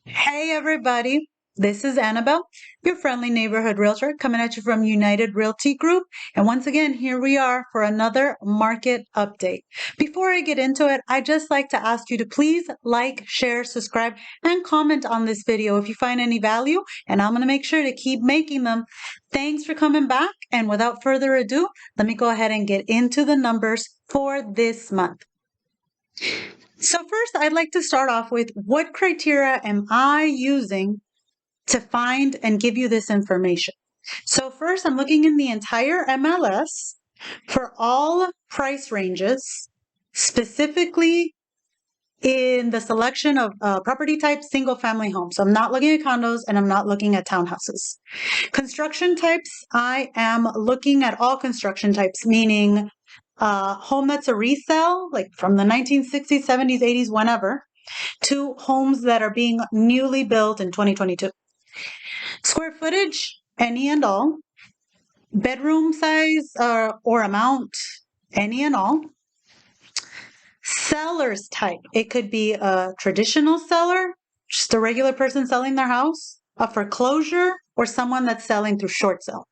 Hey everybody, this is Annabelle, your friendly neighborhood realtor coming at you from United Realty Group. And once again, here we are for another market update. Before I get into it, I'd just like to ask you to please like, share, subscribe, and comment on this video if you find any value, and I'm going to make sure to keep making them. Thanks for coming back, and without further ado, let me go ahead and get into the numbers for this month. So first, I'd like to start off with what criteria am I using to find and give you this information. So first, I'm looking in the entire MLS for all price ranges, specifically in the selection of property types, single family homes. So I'm not looking at condos and I'm not looking at townhouses. Construction types, I am looking at all construction types, meaning home that's a resale, like from the 1960s, 70s, 80s, whenever, to homes that are being newly built in 2022. Square footage, any and all. Bedroom size or amount, any and all. Seller's type, it could be a traditional seller, just a regular person selling their house, a foreclosure, or someone that's selling through short sale.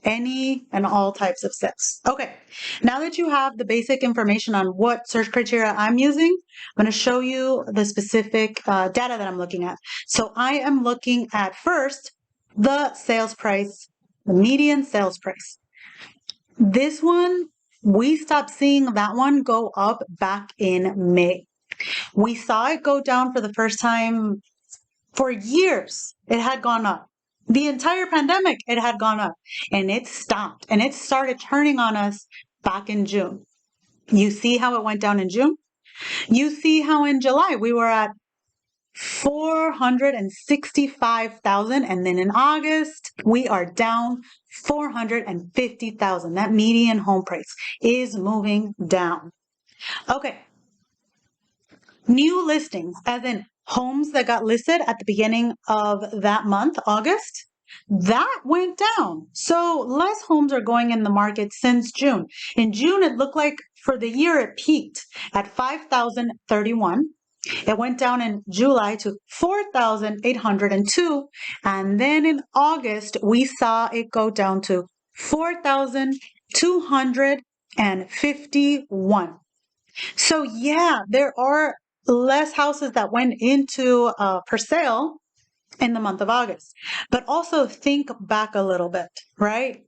Any and all types of sales. Okay, now that you have the basic information on what search criteria I'm using, I'm going to show you the specific data that I'm looking at. So I am looking at first the sales price, the median sales price. This one, we stopped seeing that one go up back in May. We saw it go down for the first time for years. It had gone up. The entire pandemic, it had gone up, and it stopped, and it started turning on us back in June. You see how it went down in June? You see how in July we were at 465,000, and then in August we are down 450,000. That median home price is moving down. Okay. New listings, as in homes that got listed at the beginning of that month, August, that went down. So less homes are going in the market since June. In June, it looked like for the year it peaked at 5,031. It went down in July to 4,802. And then in August, we saw it go down to 4,251. So yeah, there are less houses that went into for sale in the month of August. But also think back a little bit, right?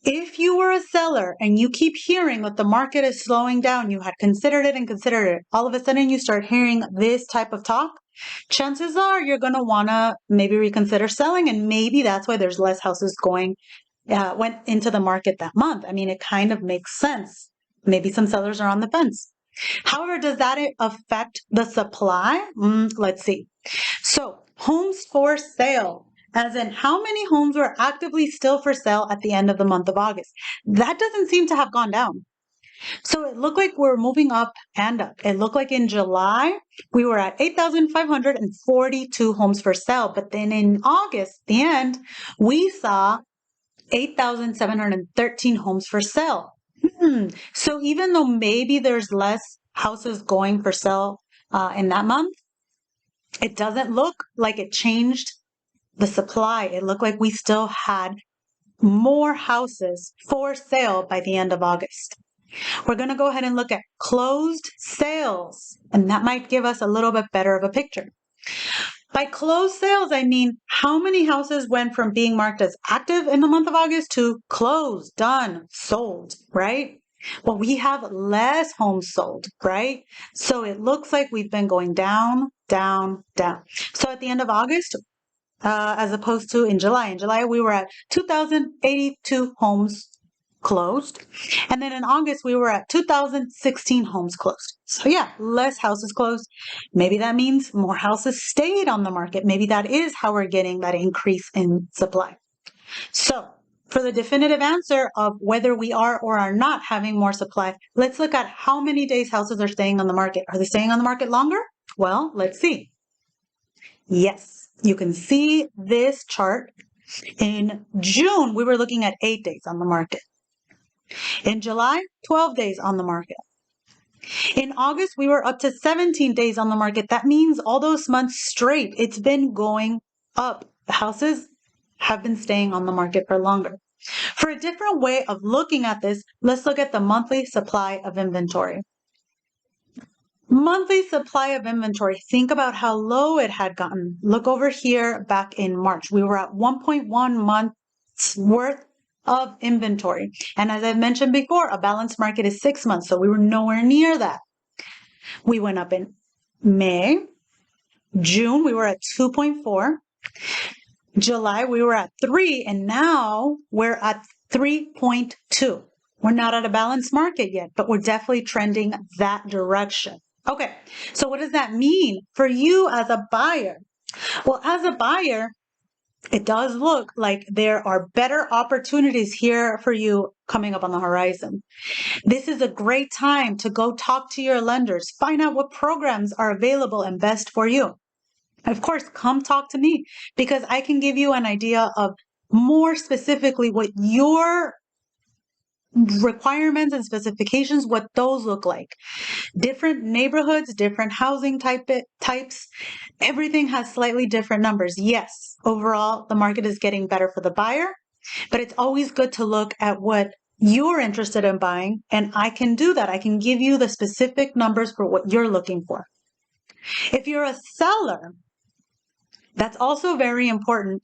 If you were a seller and you keep hearing that the market is slowing down, you had considered it and considered it, all of a sudden you start hearing this type of talk, chances are you're going to want to maybe reconsider selling, and maybe that's why there's less houses went into the market that month. I mean, it kind of makes sense. Maybe some sellers are on the fence. However, does that affect the supply? Let's see. So homes for sale, as in how many homes were actively still for sale at the end of the month of August? That doesn't seem to have gone down. So it looked like we're moving up and up. It looked like in July, we were at 8,542 homes for sale. But then in August, the end, we saw 8,713 homes for sale. So even though maybe there's less houses going for sale in that month, it doesn't look like it changed the supply. It looked like we still had more houses for sale by the end of August. We're going to go ahead and look at closed sales, and that might give us a little bit better of a picture. By closed sales, I mean how many houses went from being marked as active in the month of August to closed, done, sold, right? Well, we have less homes sold, right? So it looks like we've been going down, down, down. So at the end of August, as opposed to in July, we were at 2,082 homes closed. And then in August, we were at 2,016 homes closed. So yeah, less houses closed. Maybe that means more houses stayed on the market. Maybe that is how we're getting that increase in supply. So for the definitive answer of whether we are or are not having more supply, let's look at how many days houses are staying on the market. Are they staying on the market longer? Well, let's see. Yes, you can see this chart. In June, we were looking at 8 days on the market. In July, 12 days on the market. In August, we were up to 17 days on the market. That means all those months straight, it's been going up. The houses have been staying on the market for longer. For a different way of looking at this, let's look at the monthly supply of inventory. Monthly supply of inventory. Think about how low it had gotten. Look over here back in March. We were at 1.1 months worth of inventory. And as I've mentioned before, a balanced market is 6 months, so we were nowhere near that. We went up in May. June, we were at 2.4. July, we were at 3, and now we're at 3.2. We're not at a balanced market yet, but we're definitely trending that direction. Okay, so what does that mean for you as a buyer? Well, as a buyer, it does look like there are better opportunities here for you coming up on the horizon. This is a great time to go talk to your lenders, find out what programs are available and best for you. Of course, come talk to me because I can give you an idea of more specifically what your requirements and specifications, what those look like. Different neighborhoods, different housing types, everything has slightly different numbers. Yes, overall, the market is getting better for the buyer, but it's always good to look at what you're interested in buying, and I can do that. I can give you the specific numbers for what you're looking for. If you're a seller, that's also very important.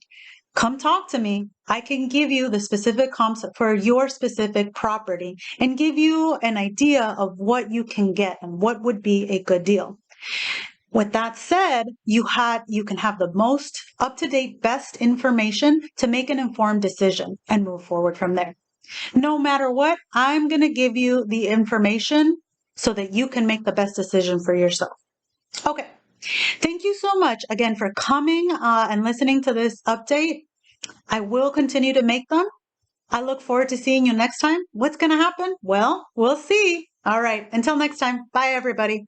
Come talk to me. I can give you the specific comps for your specific property and give you an idea of what you can get and what would be a good deal. With that said, you can have the most up-to-date, best information to make an informed decision and move forward from there. No matter what, I'm going to give you the information so that you can make the best decision for yourself. Okay. Thank you so much again for coming and listening to this update. I will continue to make them. I look forward to seeing you next time. What's going to happen? Well, we'll see. All right. Until next time. Bye, everybody.